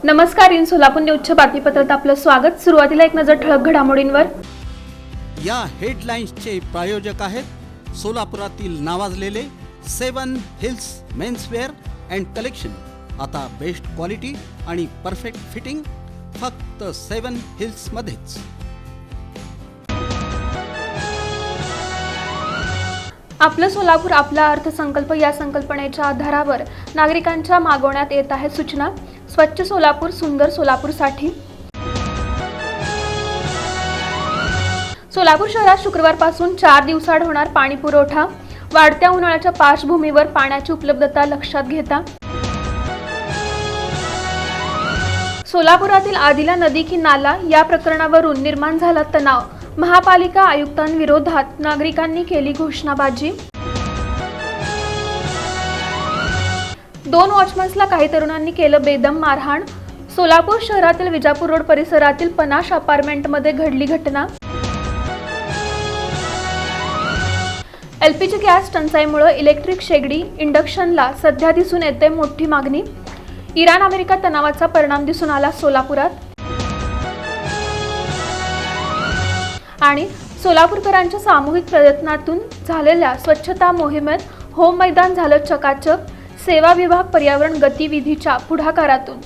नमस्कार. इन सोलापूर न्यूजच्या बातमीपत्रात आपलं स्वागत. सुरुवातीला एक नजर ठळक घडामोडींवर. या हेडलाईन्सचे प्रायोजक आहेत सोलापुरातील नावाजलेले 7 हिल्स मेन्सवेअर अँड कलेक्शन. आता बेस्ट क्वालिटी आणि परफेक्ट फिटिंग फक्त 7 हिल्स मध्येच. आपलं सोलापूर आपला अर्थसंकल्प या संकल्पनेच्या आधारावर नागरिकांच्या मागवण्यात येत आहेत सूचना. स्वच्छ सोलापूर सुंदर सोलापूरसाठी. सोलापूर शहरात शुक्रवारपासून 4 दिवसाआड होणार पाणी पुरवठा. वाढत्या उन्हाळ्याच्या पार्श्वभूमीवर पाण्याची उपलब्धता लक्षात घेता सोलापुरातील आदिला नदी की नाला या प्रकरणावरून निर्माण झाला तणाव. महापालिका आयुक्तांविरोधात नागरिकांनी केली घोषणाबाजी. 2 वॉचमन्सला काही तरुणांनी केलं बेदम मारहाण. सोलापूर शहरातील विजापूर रोड परिसरातील पनाश अपार्टमेंटमध्ये घडली घटना. एलपीजी गॅस टंचाईमुळे इलेक्ट्रिक शेगडी इंडक्शनला सध्या दिसून येते मोठी मागणी. इराण अमेरिका तणावाचा परिणाम दिसून आला सोलापुरात. आणि सोलापूरकरांच्या सामूहिक प्रयत्नातून झालेल्या स्वच्छता मोहिमेत होम मैदान झालं चकाचक. सेवा विभाग पर्यावरण गतिविधीच्या पुढाकारातून